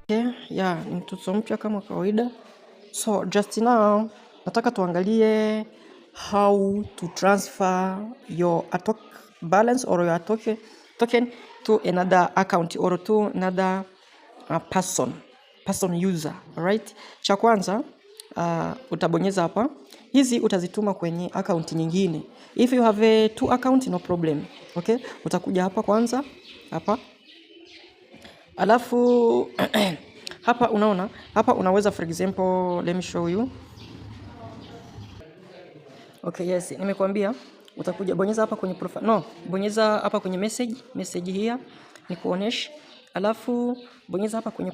Okay, yeah, ni mtoto mpya kama kawaida. So just now nataka tuangalie how to transfer your ATOC balance or your token to another account or to another person user, right? Cha kwanza utabonyeza hapa. Hizi utazituma kwenye account nyingine. If you have two account, no problem. Okay? Utakuja hapa kwanza, hapa. Alafu hapa unaona, hapa unaweza for example, let me show you. Okay, yes, nimekuambia utakuja bonyeza hapa kwenye profile. No, bonyeza hapa kwenye message here nikuoneshe. Alafu bonyeza hapa kwenye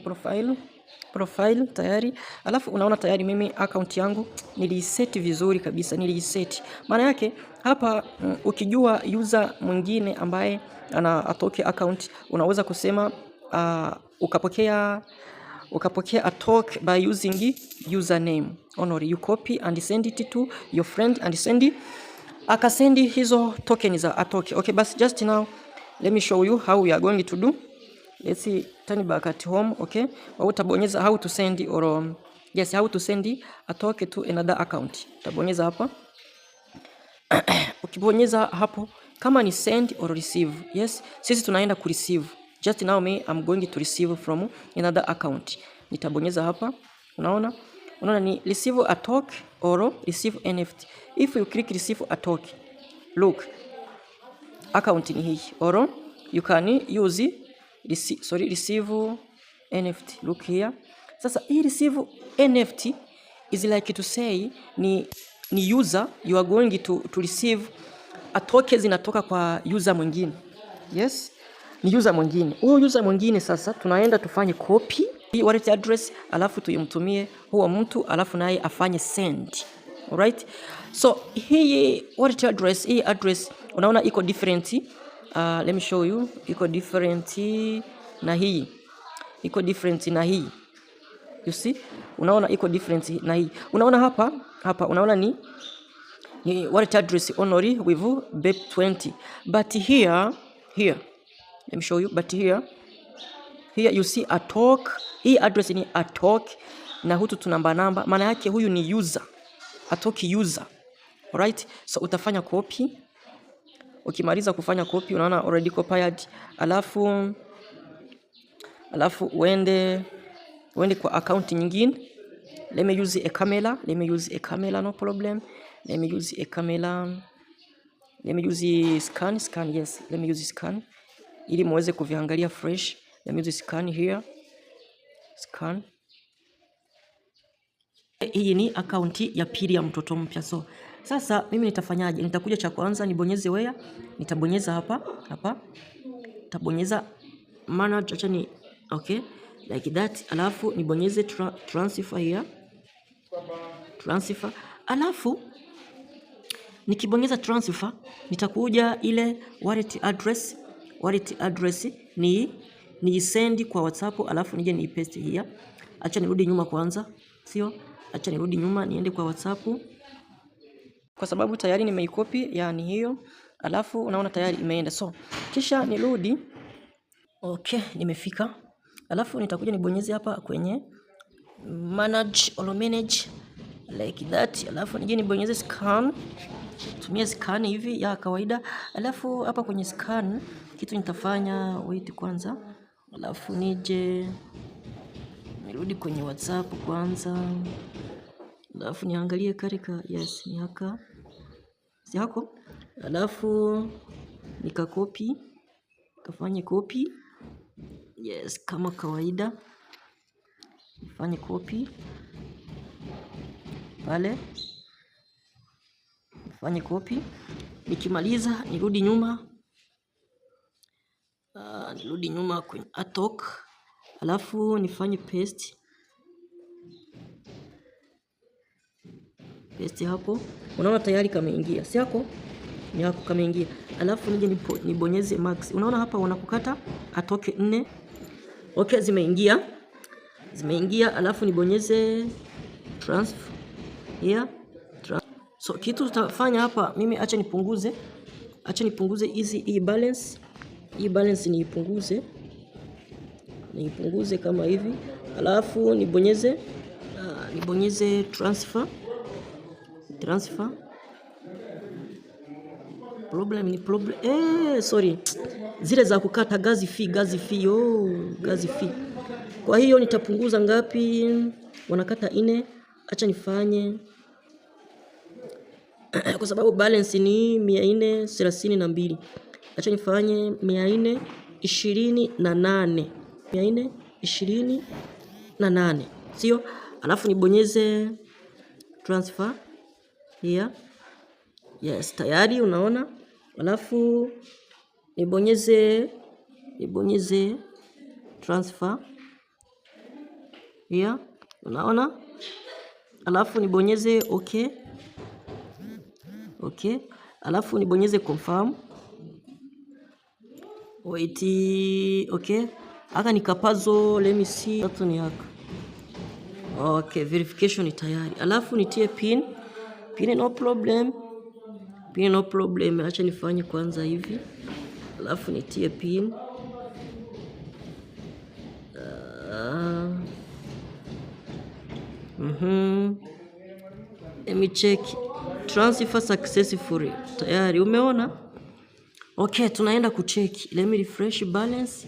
profile tayari. Alafu unaona tayari mimi account yangu niliset vizuri kabisa, niliset. Maana yake hapa ukijua user mwingine ambaye ana atoke account, unaweza kusema ukapokea a talk by using username only. You copy and send it to your friend and akasend hizo token za atoke. Okay, but just now let me show you how we are going to do. Let's see, turn back at home. Okay, utabonyeza how to send or yes, how to send a token to another account. Utabonyeza hapa. Ukibonyeza hapo kama ni send or receive. Yes, sisi tunaenda ku receive. Just now I'm going to receive from another account. Nitabonyeza hapa. Unaona ni receive a token or receive NFT. If you click receive a token, look, account ni hii, or you can use receive NFT. Look here. Sasa hii receive NFT is like to say ni user, you are going to receive a token zinatoka kwa user mwingine. Yes, ni user mwingine. Huyo user mwingine sasa tunaenda tufanye copy hii wallet address, alafu tuyumtumie huo mtu, alafu naye afanye send. Alright? So hii wallet address, hii address unaona iko different. Let me show you. Iko different na hii. Iko different na hii. You see? Unaona iko different na hii. Unaona hapa unaona ni wallet address only with BEP20. But here let me show you. But here you see a talk. Hii address ni a talk na hutu tunamba. Maana yake huyu ni user. A talk user. Alright? So utafanya copy. Ukimaliza kufanya copy unaona already copied. Alafu uende kwa account nyingine. Let me use a camera. No problem. Let me use a camera. Let me use scan. Yes, let me use scan. Ili muweze kuviangalia fresh. Let me use scan here. Scan. Hii ni account ya pili ya mtoto mpya. So sasa mimi nitafanyaje? Nitakuja cha kwanza nibonyeze where. Nitabonyeza hapa. Nitabonyeza manage, acha ni okay, like that. Alafu nibonyeze transfer here. Transfer. Alafu nikibonyeza transfer nitakuja ile wallet address ni send kwa WhatsApp, alafu nije ni paste here. Acha nirudi nyuma kwanza. Sio? Acha nirudi nyuma niende kwa WhatsApp. Kwa sababu tayari nimeicopy, yani hiyo. Alafu unaona tayari imeenda. So kisha nirudi. Okay, nimefika. Alafu nitakuja nibonyeze hapa kwenye manage like that. Alafu nije nibonyeze scan. Tumia scan hivi ya kawaida. Alafu hapa kwenye scan kitu nitafanya, wait kwanza. Alafu nije nirudi kwenye WhatsApp kwanza. Alafu niangalie karika. Yes, ni haka. Si hako. Alafu nikakopi. Kafanye copy. Yes, kama kawaida. Nifanye copy. Pale. Nifanye copy. Nikimaliza nirudi nyuma. Nirudi nyuma kwenye atok. Alafu nifanye paste. Paste hapo. Unaona tayari kameingia. Si hako? Ni hako kameingia. Alafu nije nibonyeze max. Unaona hapa wanakukata atoke 4. Okay, zimeingia. Alafu nibonyeze transfer here. So kitu tutafanya hapa, mimi acha nipunguze hii balance. Hii balance niipunguze kama hivi. alafu nibonyeze transfer. Sorry, zile za kukata gazi fee. Gazi fee. Kwa hiyo nitapunguza ngapi? Wanakata 4. Acha nifanye kwa sababu balance ni 432. Acha nifanye 428. 428. Sio? Alafu nibonyeze transfer. Here. Yes, tayari unaona. Alafu nibonyeze transfer. Here. Unaona? Alafu nibonyeze okay. Alafu nibonyeze confirm. Wait, okay. Aka nikapazo, let me see. Tatu ni haka. Okay, verification ni tayari. Alafu nitie pin. Pin no problem. Acha nifanye kwanza hivi. Alafu nitie pin. Let me check. Transfer successfully. Tayari umeona? Okay, tunaenda kucheck. Let me refresh balance.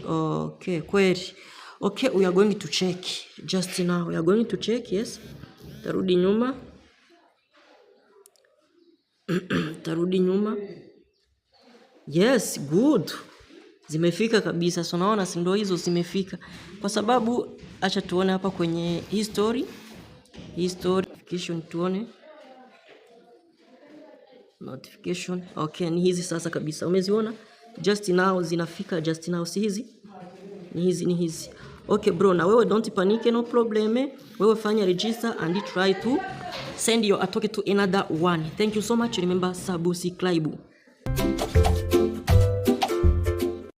Okay, kweli. Okay, we are going to check just now. We are going to check, yes. Tarudi nyuma. Yes, good. Zimefika kabisa. So naona si ndio hizo zimefika. Kwa sababu acha tuone hapa kwenye history notification tuone. Notification. Okay, ni hizi sasa kabisa. Umeziona? Just now zinafika just now. Si hizi? Ni hizi. Okay bro, na wewe don't panic, no problem. Wewe fanya register and try to send your atoke to another one. Thank you so much. Remember subscribe.